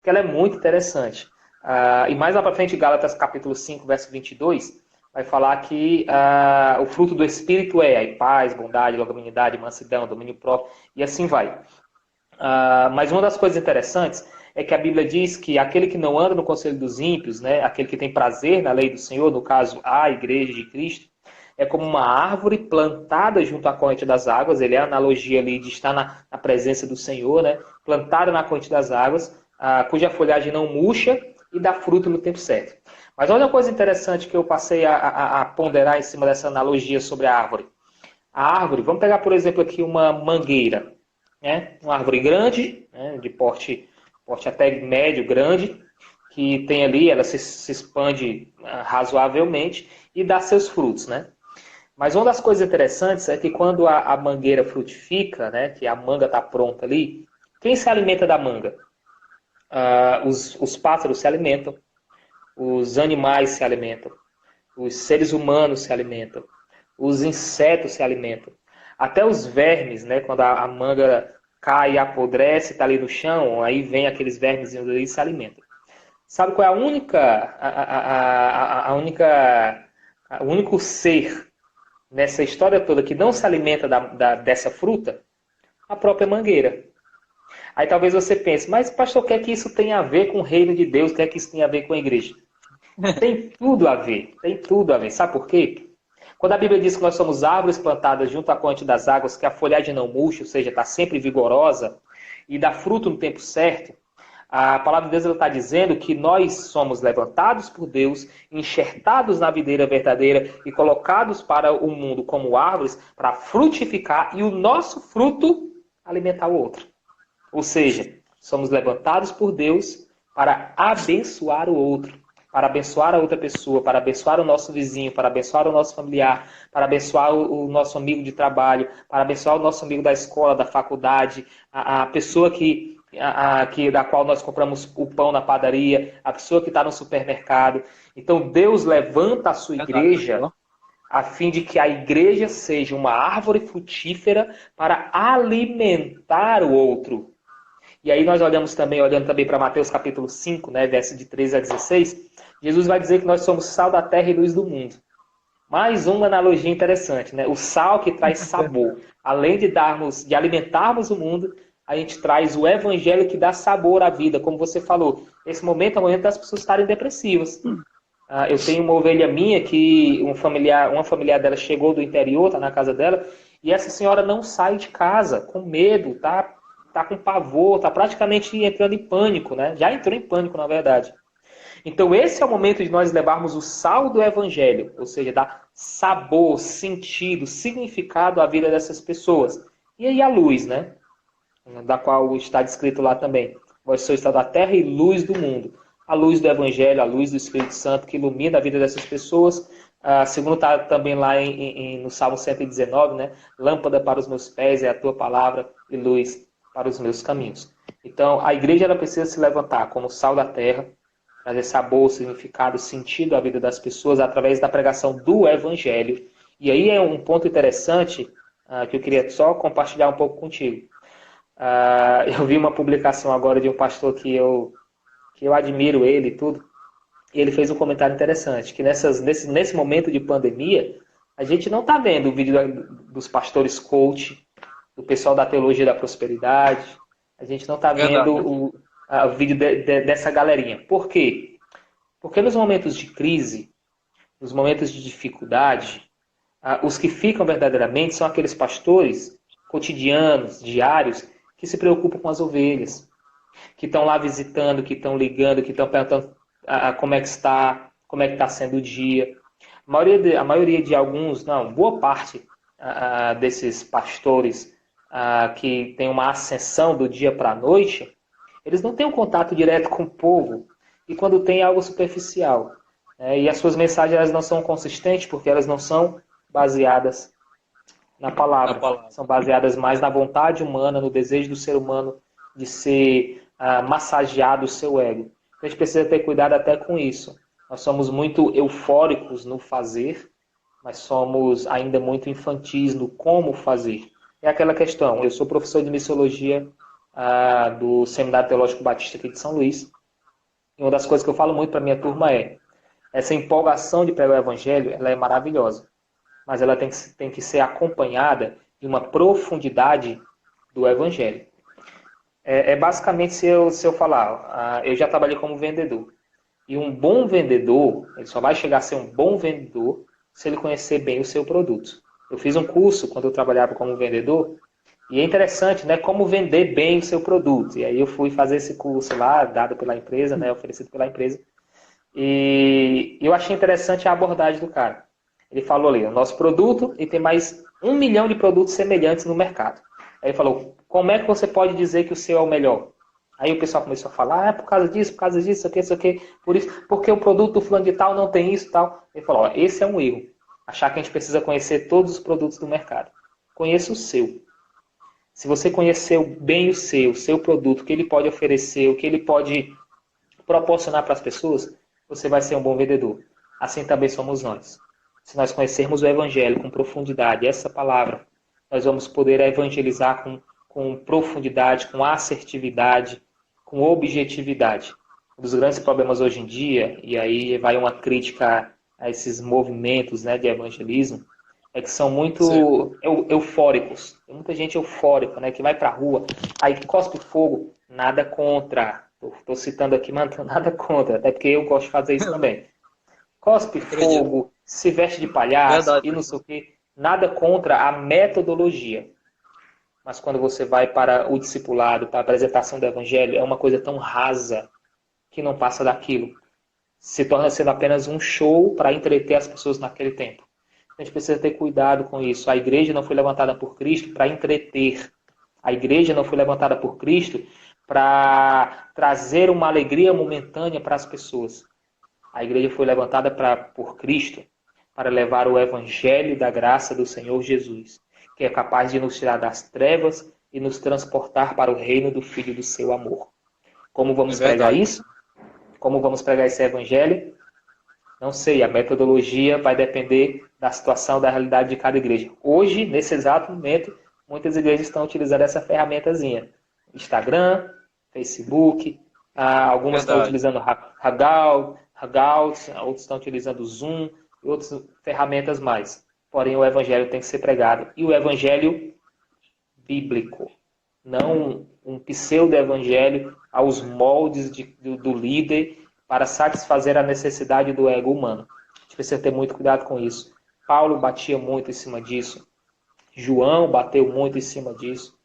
porque ela é muito interessante. E mais lá para frente, Gálatas capítulo 5, verso 22, vai falar que o fruto do Espírito é a paz, bondade, longanimidade, mansidão, domínio próprio, e assim vai. Mas uma das coisas interessantes é que a Bíblia diz que aquele que não anda no conselho dos ímpios, né, aquele que tem prazer na lei do Senhor, no caso a igreja de Cristo, é como uma árvore plantada junto à corrente das águas. Ele é a analogia ali de estar na presença do Senhor, né, plantada na corrente das águas, cuja folhagem não murcha e dá fruto no tempo certo. Mas olha uma coisa interessante que eu passei a ponderar em cima dessa analogia sobre a árvore. A árvore, vamos pegar por exemplo aqui uma mangueira, né? Uma árvore grande, né? De porte até médio, grande, que tem ali, ela se expande razoavelmente e dá seus frutos, né? Mas uma das coisas interessantes é que quando a mangueira frutifica, né, que a manga está pronta ali, quem se alimenta da manga? Os pássaros se alimentam, os animais se alimentam, os seres humanos se alimentam, os insetos se alimentam. Até os vermes, né, quando a manga cai e apodrece, está ali no chão, aí vem aqueles vermes e se alimentam. Sabe qual é o único ser nessa história toda que não se alimenta dessa fruta? A própria mangueira. Aí talvez você pense, mas pastor, o que é que isso tem a ver com o reino de Deus? O que é que isso tem a ver com a igreja? Tem tudo a ver, tem tudo a ver. Sabe por quê? Quando a Bíblia diz que nós somos árvores plantadas junto à corrente das águas, que a folhagem não murcha, ou seja, está sempre vigorosa e dá fruto no tempo certo, a palavra de Deus está dizendo que nós somos levantados por Deus, enxertados na videira verdadeira e colocados para o mundo como árvores para frutificar e o nosso fruto alimentar o outro. Ou seja, somos levantados por Deus para abençoar o outro, para abençoar a outra pessoa, para abençoar o nosso vizinho, para abençoar o nosso familiar, para abençoar o nosso amigo de trabalho, para abençoar o nosso amigo da escola, da faculdade, a pessoa da qual nós compramos o pão na padaria, a pessoa que está no supermercado. Então Deus levanta a sua igreja a fim de que a igreja seja uma árvore frutífera para alimentar o outro. E aí nós olhando também para Mateus capítulo 5, né, verso de 13 a 16, Jesus vai dizer que nós somos sal da terra e luz do mundo. Mais uma analogia interessante, né? O sal que traz sabor. Além de alimentarmos o mundo, a gente traz o evangelho que dá sabor à vida, como você falou. Esse momento é o momento das pessoas estarem depressivas. Eu tenho uma ovelha minha que uma familiar dela chegou do interior, está na casa dela, e essa senhora não sai de casa, com medo, tá com pavor, tá praticamente entrando em pânico, né? Já entrou em pânico, na verdade. Então esse é o momento de nós levarmos o sal do evangelho, ou seja, dar sabor, sentido, significado à vida dessas pessoas. E aí a luz, né? Da qual está descrito lá também. Vós sois sal da terra e luz do mundo. A luz do evangelho, a luz do Espírito Santo que ilumina a vida dessas pessoas. Segundo está também lá no Salmo 119, né? Lâmpada para os meus pés é a tua palavra e luz para os meus caminhos. Então, a igreja ela precisa se levantar como sal da terra, trazer sabor, significado, sentido à vida das pessoas através da pregação do evangelho. E aí é um ponto interessante que eu queria só compartilhar um pouco contigo. Eu vi uma publicação agora de um pastor que eu admiro ele e tudo, e ele fez um comentário interessante, que nesse momento de pandemia, a gente não está vendo o vídeo dos pastores coach, do pessoal da teologia da prosperidade, a gente não está vendo o vídeo dessa galerinha. Por quê? Porque nos momentos de crise, nos momentos de dificuldade, os que ficam verdadeiramente são aqueles pastores cotidianos, diários, que se preocupam com as ovelhas, que estão lá visitando, que estão ligando, que estão perguntando como é que está sendo o dia. A maioria de alguns, não, boa parte desses pastores que tem uma ascensão do dia para a noite, eles não têm um contato direto com o povo, e quando tem é algo superficial. E as suas mensagens elas não são consistentes porque elas não são baseadas na palavra. São baseadas mais na vontade humana, no desejo do ser humano de ser massageado o seu ego. Então a gente precisa ter cuidado até com isso. Nós somos muito eufóricos no fazer, mas somos ainda muito infantis no como fazer. É aquela questão, eu sou professor de missiologia do Seminário Teológico Batista aqui de São Luís. E uma das coisas que eu falo muito para minha turma é: essa empolgação de pregar o evangelho, ela é maravilhosa, mas ela tem que ser acompanhada de uma profundidade do evangelho. Basicamente, se eu falar, eu já trabalhei como vendedor. E um bom vendedor, ele só vai chegar a ser um bom vendedor se ele conhecer bem o seu produto. Eu fiz um curso quando eu trabalhava como vendedor, e é interessante, né, como vender bem o seu produto. E aí eu fui fazer esse curso lá, dado pela empresa, né, oferecido pela empresa. E eu achei interessante a abordagem do cara. Ele falou ali, o nosso produto, e tem mais 1 milhão de produtos semelhantes no mercado. Aí ele falou, como é que você pode dizer que o seu é o melhor? Aí o pessoal começou a falar, por causa disso, isso aqui, por isso, porque o produto do fulano de tal não tem isso e tal. Ele falou, esse é um erro. Achar que a gente precisa conhecer todos os produtos do mercado. Conheça o seu. Se você conhecer bem o seu produto, o que ele pode oferecer, o que ele pode proporcionar para as pessoas, você vai ser um bom vendedor. Assim também somos nós. Se nós conhecermos o Evangelho com profundidade, essa palavra, nós vamos poder evangelizar com profundidade, com assertividade, com objetividade. Um dos grandes problemas hoje em dia, e aí vai uma crítica a esses movimentos, né, de evangelismo, é que são muito eufóricos. Tem muita gente eufórica, né, que vai para a rua, aí cospe fogo, nada contra. Estou citando aqui, mas nada contra, até porque eu gosto de fazer isso também. Cospe Acredito. fogo, se veste de palhaço Verdade, e não sei pastor. o quê. Nada contra a metodologia. Mas quando você vai para o discipulado, para a apresentação do evangelho, é uma coisa tão rasa que não passa daquilo. Se torna sendo apenas um show para entreter as pessoas naquele tempo. A gente precisa ter cuidado com isso. A igreja não foi levantada por Cristo para entreter. A igreja não foi levantada por Cristo para trazer uma alegria momentânea para as pessoas. A igreja foi levantada por Cristo para levar o evangelho da graça do Senhor Jesus, que é capaz de nos tirar das trevas e nos transportar para o reino do Filho do seu amor. Como É vamos pregar verdade. isso? Como vamos pregar esse evangelho? Não sei, a metodologia vai depender da situação, da realidade de cada igreja. Hoje, nesse exato momento, muitas igrejas estão utilizando essa ferramentazinha. Instagram, Facebook, algumas estão Verdade. utilizando Hangouts, outros estão utilizando Zoom e outras ferramentas mais. Porém, o evangelho tem que ser pregado. E o evangelho bíblico, não um pseudo-evangelho aos moldes do líder para satisfazer a necessidade do ego humano. A gente precisa ter muito cuidado com isso. Paulo batia muito em cima disso. João bateu muito em cima disso.